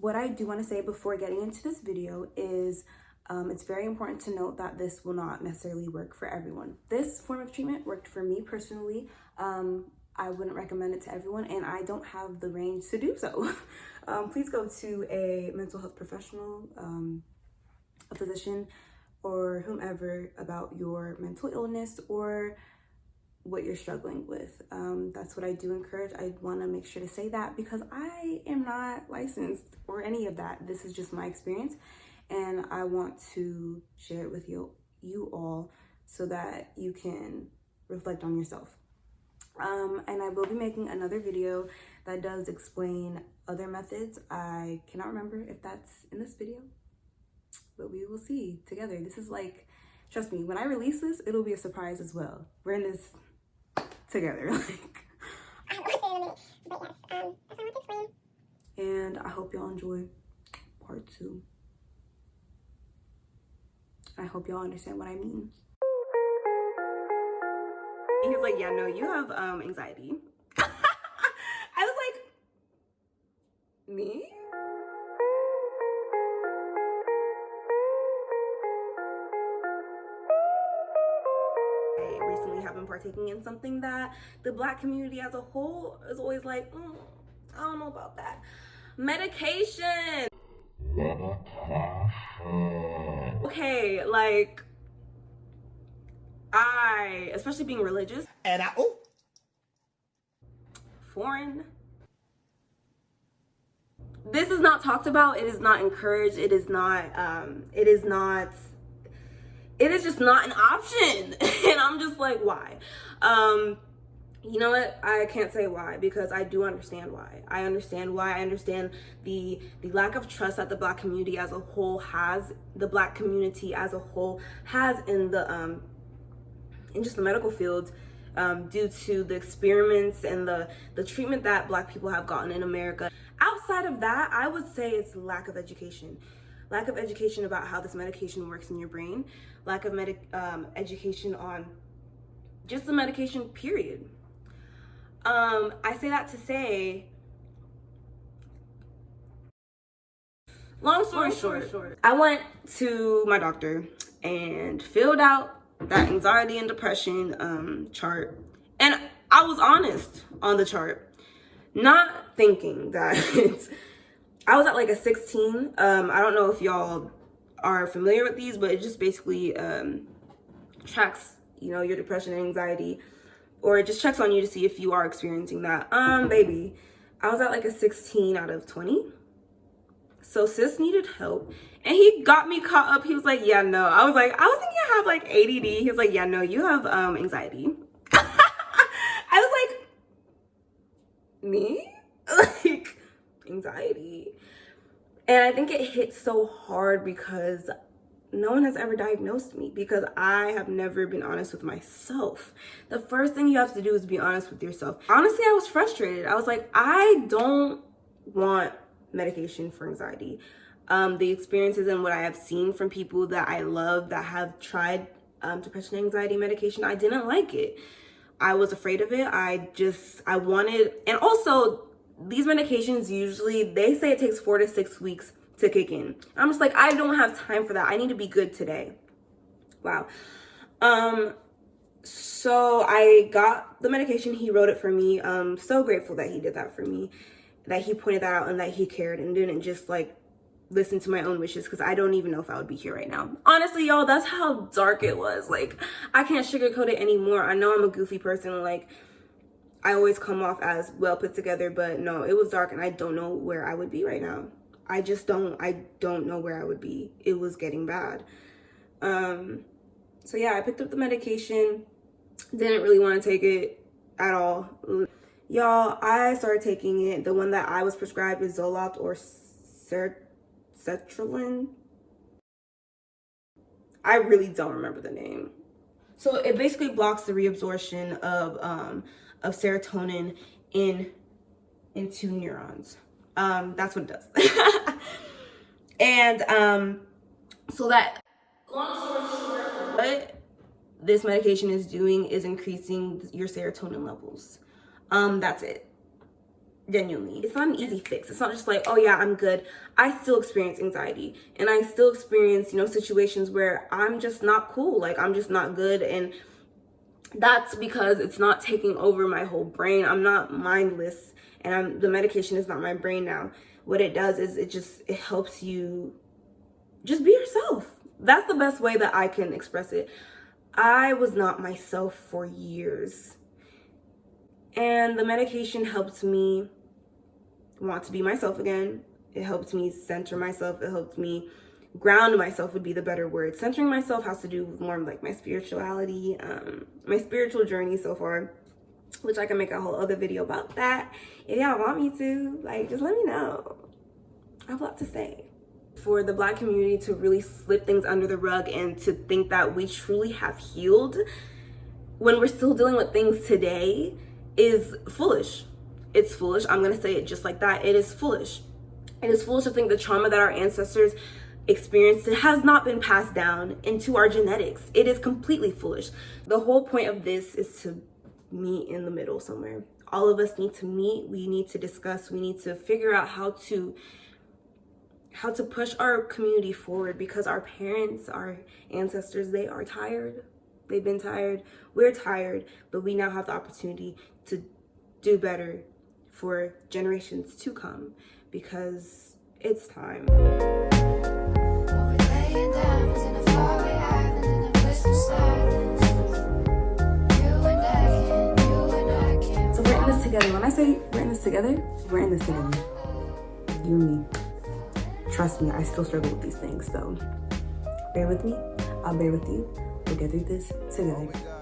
what I do want to say before getting into this video is it's very important to note that this will not necessarily work for everyone. This form of treatment worked for me personally. I wouldn't recommend it to everyone, and I don't have the range to do so. Please go to a mental health professional, a physician, or whomever about your mental illness or what you're struggling with. That's what I do encourage. I want to make sure to say that because I am not licensed or any of that. This is just my experience, and I want to share it with you all so that you can reflect on yourself. And I will be making another video that does explain other methods. I cannot remember if that's in this video, but we will see together. This is like, trust me, when I release this, it'll be a surprise as well. We're in this together. And I hope y'all enjoy part 2. I hope y'all understand what I mean. He was like, yeah, no, you have anxiety. I was like, me? I recently have been partaking in something that the Black community as a whole is always like, I don't know about that. Medication. Okay, like, especially being religious, and foreign. This is not talked about. It is not encouraged. It is just not an option. And I'm just like, why? You know what? I can't say why because I do understand why. I understand why. I understand the lack of trust that the Black community as a whole has, the Black community as a whole has in the in just the medical field, due to the experiments and the treatment that Black people have gotten in America. Outside of that, I would say it's lack of education. Lack of education about how this medication works in your brain. Lack of education on just the medication, period. I say that to say, long story short, I went to my doctor and filled out that anxiety and depression chart, and I was honest on the chart, not thinking that I was at like a 16. I don't know if y'all are familiar with these, but it just basically tracks, your depression and anxiety, or it just checks on you to see if you are experiencing that. Baby, I was at like a 16 out of 20. So sis needed help, and he got me caught up. He was like, yeah, no. I was thinking I have like ADD. He was like, yeah, no, you have anxiety. I was like, me? Like, anxiety. And I think it hit so hard because no one has ever diagnosed me, because I have never been honest with myself. The first thing you have to do is be honest with yourself. Honestly, I was frustrated. I was like, I don't want medication for anxiety. The experiences and what I have seen from people that I love that have tried depression and anxiety medication, I didn't like it. I was afraid of it. I wanted, and also these medications usually, they say it takes 4 to 6 weeks to kick in. I'm just like, I don't have time for that. I need to be good today. Wow. So I got the medication. He wrote it for me. So grateful that he did that for me, that he pointed that out and that he cared and didn't just like listen to my own wishes, because I don't even know if I would be here right now. Honestly, y'all, that's how dark it was. Like, I can't sugarcoat it anymore. I know I'm a goofy person. Like, I always come off as well put together, but no, it was dark and I don't know where I would be right now. I don't know where I would be. It was getting bad. So yeah, I picked up the medication. Didn't really want to take it at all. Y'all, I started taking it. The one that I was prescribed is Zoloft or sertraline. I really don't remember the name. So it basically blocks the reabsorption of serotonin into neurons. That's what it does. And so that, long story short, what this medication is doing is increasing your serotonin levels. That's it. Genuinely, it's not an easy fix. It's not just like, oh yeah, I'm good. I still experience anxiety, and I still experience, situations where I'm just not cool, like I'm just not good, and that's because it's not taking over my whole brain. I'm not mindless, and the medication is not my brain now. What it does is it helps you just be yourself. That's the best way that I can express it. I was not myself for years, and the medication helped me want to be myself again. It helped me center myself. It helped me ground myself, would be the better word. Centering myself has to do with more like my spirituality, my spiritual journey so far, which I can make a whole other video about that. If y'all want me to, like, just let me know. I have a lot to say. For the Black community to really slip things under the rug and to think that we truly have healed when we're still dealing with things today is foolish. It's foolish. I'm going to say it just like that. It is foolish. It is foolish to think the trauma that our ancestors experienced has not been passed down into our genetics. It is completely foolish. The whole point of this is to meet in the middle somewhere. All of us need to meet. We need to discuss. We need to figure out how to push our community forward, because our parents, our ancestors, they are tired. They've been tired. We're tired, but we now have the opportunity to do better for generations to come, because it's time. So we're in this together. When I say we're in this together, we're in this together. You and me. Trust me, I still struggle with these things, so bear with me. I'll bear with you. We'll get through this together.